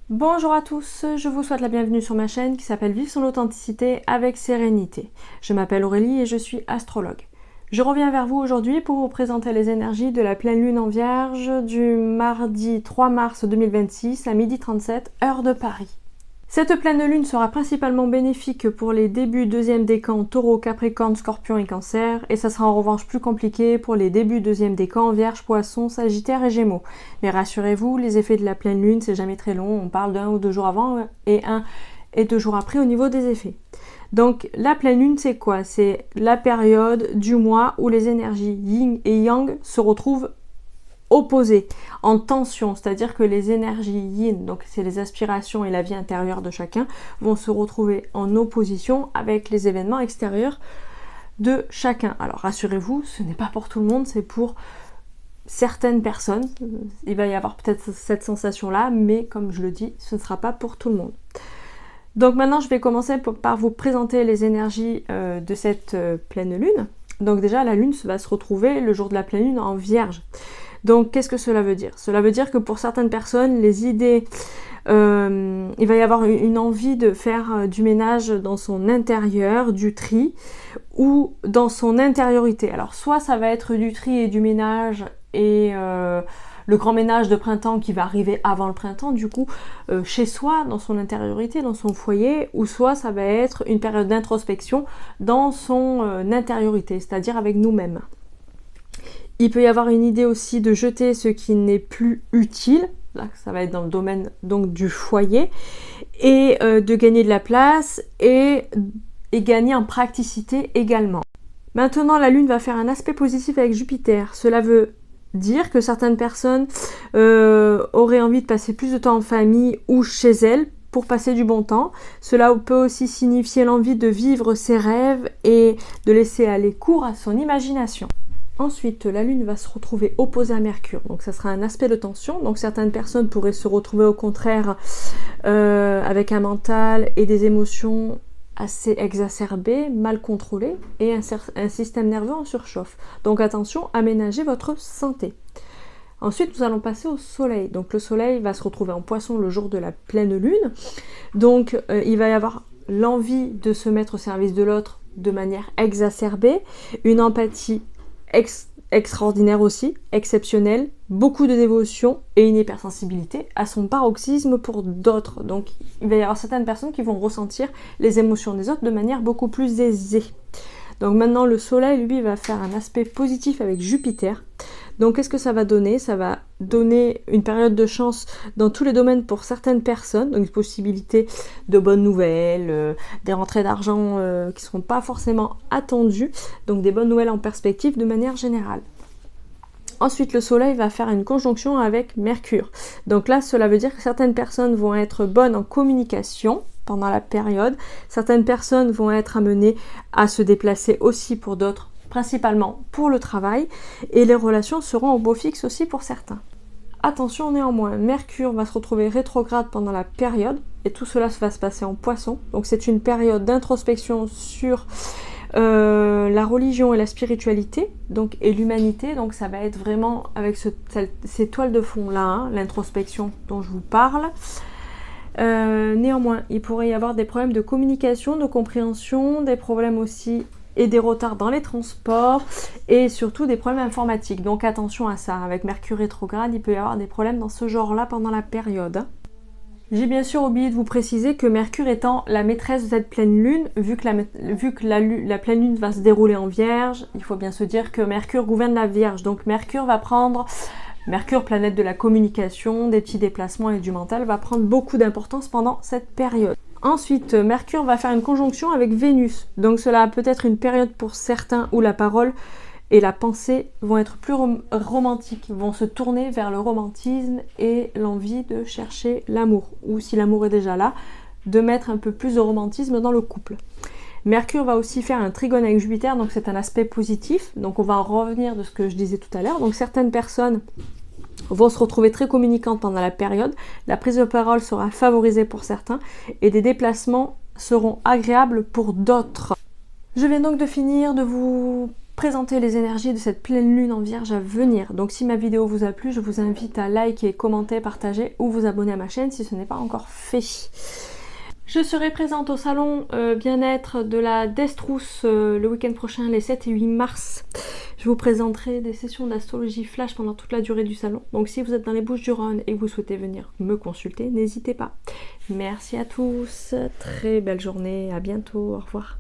Bonjour à tous, je vous souhaite la bienvenue sur ma chaîne qui s'appelle Vivre son authenticité avec sérénité. Je m'appelle Aurélie et je suis astrologue. Je reviens vers vous aujourd'hui pour vous présenter les énergies de la pleine lune en Vierge du mardi 3 mars 2026 à 12h37, heure de Paris. Cette pleine lune sera principalement bénéfique pour les débuts deuxième décan Taureau, Capricorne, Scorpion et Cancer, et ça sera en revanche plus compliqué pour les débuts deuxième décan Vierge, Poisson, Sagittaire et Gémeaux. Mais rassurez-vous, les effets de la pleine lune, c'est jamais très long, on parle d'1 ou 2 jours avant et 1 et 2 jours après au niveau des effets. Donc la pleine lune, c'est quoi? C'est la période du mois où les énergies yin et yang se retrouvent opposées, en tension, c'est-à-dire que les énergies yin, donc c'est les aspirations et la vie intérieure de chacun, vont se retrouver en opposition avec les événements extérieurs de chacun. Alors rassurez-vous, ce n'est pas pour tout le monde, c'est pour certaines personnes. Il va y avoir peut-être cette sensation-là, mais comme je le dis, ce ne sera pas pour tout le monde. Donc maintenant, je vais commencer par vous présenter les énergies de cette pleine lune. Donc déjà, la lune va se retrouver le jour de la pleine lune en Vierge. Donc, qu'est-ce que cela veut dire? Cela veut dire que pour certaines personnes, les idées, il va y avoir une envie de faire du ménage dans son intérieur, du tri, ou dans son intériorité. Alors, soit ça va être du tri et du ménage, et le grand ménage de printemps qui va arriver avant le printemps, du coup, chez soi, dans son intériorité, dans son foyer, ou soit ça va être une période d'introspection dans son intériorité, c'est-à-dire avec nous-mêmes. Il peut y avoir une idée aussi de jeter ce qui n'est plus utile, là ça va être dans le domaine donc du foyer, et de gagner de la place et gagner en praticité également. Maintenant, la Lune va faire un aspect positif avec Jupiter. Cela veut dire que certaines personnes auraient envie de passer plus de temps en famille ou chez elles pour passer du bon temps. Cela peut aussi signifier l'envie de vivre ses rêves et de laisser aller cours à son imagination. Ensuite, la Lune va se retrouver opposée à Mercure, donc ça sera un aspect de tension. Donc certaines personnes pourraient se retrouver au contraire avec un mental et des émotions assez exacerbées, mal contrôlées et un système nerveux en surchauffe. Donc attention, aménagez votre santé. Ensuite, nous allons passer au Soleil. Donc le Soleil va se retrouver en Poisson le jour de la pleine Lune. Donc il va y avoir l'envie de se mettre au service de l'autre de manière exacerbée, une empathie extraordinaire aussi, exceptionnel, beaucoup de dévotion et une hypersensibilité à son paroxysme pour d'autres. Donc il va y avoir certaines personnes qui vont ressentir les émotions des autres de manière beaucoup plus aisée. Donc maintenant le Soleil, lui, va faire un aspect positif avec Jupiter. Donc qu'est-ce que ça va donner? Ça va donner une période de chance dans tous les domaines pour certaines personnes, donc une possibilité de bonnes nouvelles, des rentrées d'argent qui ne seront pas forcément attendues, donc des bonnes nouvelles en perspective de manière générale. Ensuite, le Soleil va faire une conjonction avec Mercure. Donc là, cela veut dire que certaines personnes vont être bonnes en communication pendant la période. Certaines personnes vont être amenées à se déplacer aussi pour d'autres, principalement pour le travail, et les relations seront au beau fixe aussi pour certains. Attention néanmoins, Mercure va se retrouver rétrograde pendant la période, et tout cela va se passer en Poisson, donc c'est une période d'introspection sur la religion et la spiritualité, donc, et l'humanité, donc ça va être vraiment avec ces toiles de fond là, hein, l'introspection dont je vous parle. Néanmoins, il pourrait y avoir des problèmes de communication, de compréhension, des problèmes aussi et des retards dans les transports et surtout des problèmes informatiques. Donc attention à ça, avec Mercure rétrograde, il peut y avoir des problèmes dans ce genre-là pendant la période. J'ai bien sûr oublié de vous préciser que Mercure étant la maîtresse de cette pleine lune, vu que la pleine lune va se dérouler en Vierge, il faut bien se dire que Mercure gouverne la Vierge. Donc Mercure, planète de la communication, des petits déplacements et du mental, va prendre beaucoup d'importance pendant cette période. Ensuite, Mercure va faire une conjonction avec Vénus. Donc cela peut être une période pour certains où la parole et la pensée vont être plus romantiques, vont se tourner vers le romantisme et l'envie de chercher l'amour. Ou si l'amour est déjà là, de mettre un peu plus de romantisme dans le couple. Mercure va aussi faire un trigone avec Jupiter, donc c'est un aspect positif. Donc on va en revenir de ce que je disais tout à l'heure. Donc certaines personnes vont se retrouver très communicantes pendant la période. La prise de parole sera favorisée pour certains et des déplacements seront agréables pour d'autres. Je viens donc de finir de vous présenter les énergies de cette pleine lune en Vierge à venir. Donc si ma vidéo vous a plu, je vous invite à liker, commenter, partager ou vous abonner à ma chaîne si ce n'est pas encore fait. Je serai présente au salon bien-être de la Destrous le week-end prochain, les 7 et 8 mars. Je vous présenterai des sessions d'astrologie flash pendant toute la durée du salon. Donc si vous êtes dans les Bouches-du-Rhône et que vous souhaitez venir me consulter, n'hésitez pas. Merci à tous, très belle journée, à bientôt, au revoir.